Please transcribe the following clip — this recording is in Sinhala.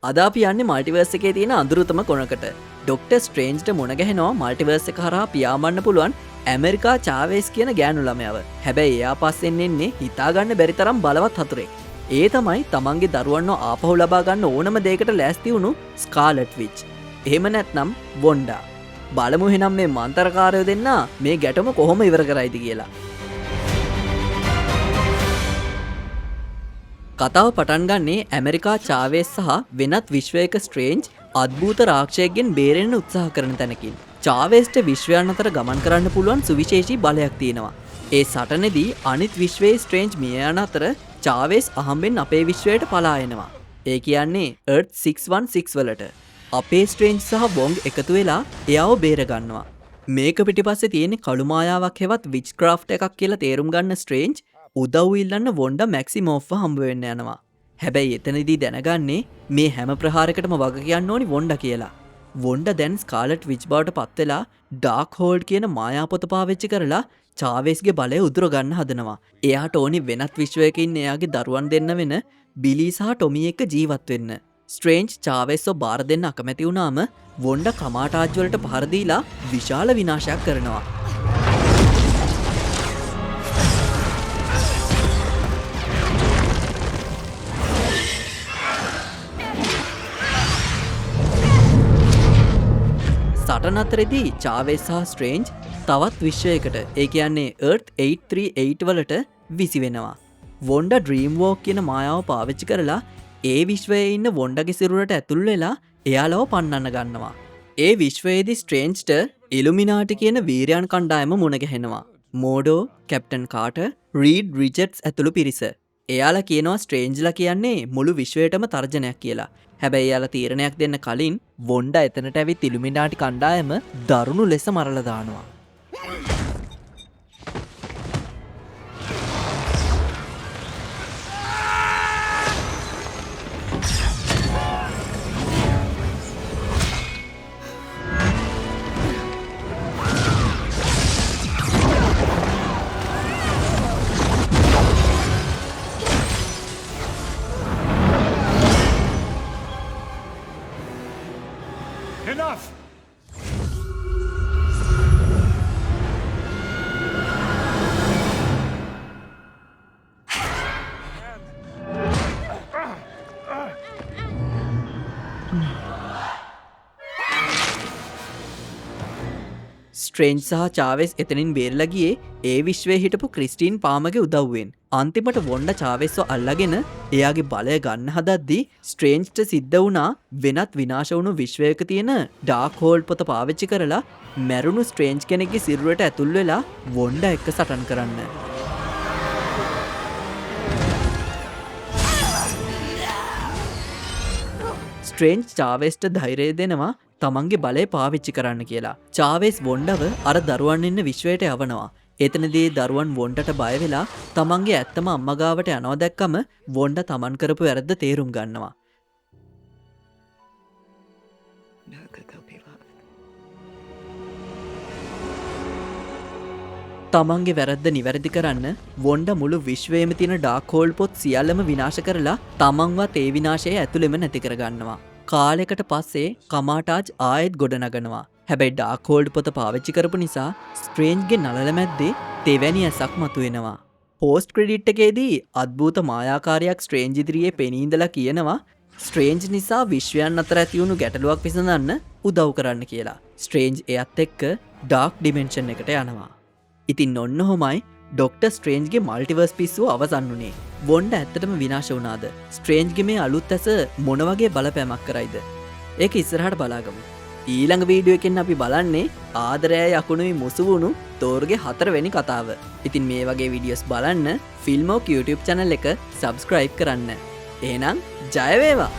අද අපි යන්නේ මල්ටිවර්ස් එකේ තියෙන අඳුරතම කොනකට. ඩොක්ටර් ස්ට්‍රේන්ජ්ට මුණ ගැහෙනවා මල්ටිවර්ස් එක හරහා පියාඹන්න පුළුවන් ඇමරිකා චාවේස් කියන ගෑනු ළමයාව. හැබැයි එයා පස්සෙන් එන්නේ හිතාගන්න බැරි තරම් බලවත් හතුරෙක්. ඒ තමයි තමන්ගේ දරුවන්ව ආපහු ලබා ගන්න ඕනම දෙයකට ලෑස්ති වුණු ස්කාලට් විච්. එහෙම නැත්නම් වොන්ඩා. බලමු එහෙනම් මේ මන්තරකාරයෝ දෙන්න මේ ගැටුම කොහොම ඉවර කරයිද කියලා. කතාව පටන් ගන්නේ ඇමරිකා චාවේස් සහ වෙනත් විශ්වයක ස්ට්‍රේන්ජ් අද්භූත රාක්ෂයෙක්ගෙන් බේරෙන්න උත්සාහ කරන තැනකින්. චාවේස්ට විශ්වයන් අතර ගමන් කරන්න පුළුවන් සුවිශේෂී බලයක් තියෙනවා. ඒ සටනේදී අනිත් විශ්වයේ ස්ට්‍රේන්ජ් මිය යන අතර චාවේස් අහම්බෙන් අපේ විශ්වයට පලා එනවා. ඒ කියන්නේ Earth 616 වලට. අපේ ස්ට්‍රේන්ජ් සහ වොන්ග් එකතු වෙලා එයාව බේර ගන්නවා. මේක පිටිපස්සේ තියෙන කළු මායාවක් හෙවත් විච් ක්‍රාෆ්ට් එකක් කියලා තේරුම් ගන්න ස්ට්‍රේන්ජ් උදව් ඉල්ලන්න වොන්ඩා මැක්සිමෝෆ්ව හම්බ වෙන්න යනවා. හැබැයි එතනදී දැනගන්නේ මේ හැම ප්‍රහාරයකටම වග කියන්න ඕනි වොන්ඩා කියලා. වොන්ඩා දැන් ස්කාලට් විච් බවට පත් වෙලා ඩාර්ක් හෝල්ඩ් කියන මායාපොත පාවිච්චි කරලා චාවේස්ගේ බලය උදුර ගන්න හදනවා. එයාට ඕනි වෙනත් විශ්වයක ඉන්න එයාගේ දරුවන් දෙන්න වෙන බිලී සහ ටොමි එක්ක ජීවත් වෙන්න. ස්ට්‍රේන්ජ් චාවේස්ව බාර දෙන්න අකමැති වුණාම වොන්ඩා කමාටාජ් වලට පහර දීලා විශාල විනාශයක් කරනවා. සටන අතරේදී චාවේස් සහ ස්ට්‍රේන්ජ් තවත් විශ්වයකට ඒ කියන්නේ Earth 838 වලට විසි වෙනවා. වොන්ඩා ඩ්‍රීම් වෝක් කියන මායාව පාවිච්චි කරලා ඒ විශ්වයේ ඉන්න වොන්ඩාගේ සිරුරට ඇතුල් වෙලා එයාලව පන්නන්න ගන්නවා. ඒ විශ්වයේදී ස්ට්‍රේන්ජ්ට ඉලුමිනාටි කියන වීරයන් කණ්ඩායම මුණ ගැහෙනවා. මෝඩෝ, කැප්ටන් කාටර්, රීඩ් රිචඩ්ස් ඇතුළු පිරිස. එයාලා කියනවා ස්ට්‍රේන්ජ්ලා කියන්නේ මුළු විශ්වයටම තර්ජනයක් කියලා. හැබැයි එයාලා තීරණයක් දෙන්න කලින් වොන්ඩා එතනට ඇවිත් ඉලුමිනාටි කණ්ඩායම දරුණු ලෙස මරලා දානවා. Enough! ස්ට්‍රේන්ජ් සහ චාවේස් එතනින් බේරලා ගියේ ඒ විශ්වයේ හිටපු ක්‍රිස්ටින් පාමගේ උදව්වෙන්. අන්තිමට වොන්ඩා චාවේස්ව අල්ලගෙන එයාගේ බලය ගන්න හදද්දී ස්ට්‍රේන්ජ්ට සිද්ධ වුණා වෙනත් විනාශ වුණු විශ්වයක තියෙන ඩාර්ක් හෝල්ඩ් පොත පාවිච්චි කරලා මැරුණු ස්ට්‍රේන්ජ් කෙනෙක්ගේ සිරුරට ඇතුල් වෙලා වොන්ඩා එක්ක සටන් කරන්න. ස්ට්‍රේන්ජ් චාවේස්ට ධෛර්යය දෙනවා තමන්ගේ බලය පාවිච්චි කරන්න කියලා. චාවේස් වොන්ඩව අර දරුවන් ඉන්න විශ්වයට යවනවා. එතනදී දරුවන් වොන්ඩට බය වෙලා තමන්ගේ ඇත්තම අම්මා ගාවට යනවා දැක්කම වොන්ඩා තමන් කරපු වැරද්ද තේරුම් ගන්නවා. තමන්ගේ වැරද්ද නිවැරදි කරන්න වොන්ඩා මුළු විශ්වයේම තියෙන ඩාර්ක් හෝල්ඩ් පොත් සියල්ලම විනාශ කරලා තමන්වත් ඒ විනාශය ඇතුළෙම නැති කරගන්නවා. කාලෙකට පස්සේ කමාටාජ් ආයෙත් ගොඩනගනවා. හැබැයි ඩාර්ක් හෝල්ඩ් පොත පාවිච්චි කරපු නිසා ස්ට්‍රේන්ජ්ගේ නළල මැද්දේ තෙවැනි ඇසක් මතුවෙනවා. පෝස්ට් ක්‍රෙඩිට් එකේදී අද්භූත මායාකාරයක් ස්ට්‍රේන්ජ් ඉදිරියේ පෙනී ඉඳලා කියනවා ස්ට්‍රේන්ජ් නිසා විශ්වයන් අතර ඇති වුණු ගැටලුවක් විසඳන්න උදව් කරන්න කියලා. ස්ට්‍රේන්ජ් එයත් එක්ක ඩාර්ක් ඩිමෙන්ෂන් එකට යනවා. ඉතින් ඔන්න ඔහොමයි ඩොක්ටර් ස්ට්‍රේන්ජ්ගේ මල්ටිවර්ස් පිස්සුව අවසන් වුණේ. වොන්ඩා ඇත්තටම විනාශ වුණාද? ස්ට්‍රේන්ජ්ගේ මේ අලුත් ඇස මොන වගේ බලපෑමක් කරයිද? ඒක ඉස්සරහට බලාගමු. ඊළඟ වීඩියෝ එකෙන් අපි බලන්නේ ආදරයයි අකුණුයි මුසු වුණු තෝර්ගේ 4 වෙනි කතාව. ඉතින් මේ වගේ වීඩියෝස් බලන්න ෆිල්මෝක් YouTube channel එක subscribe කරන්න. එහෙනම් ජය වේවා!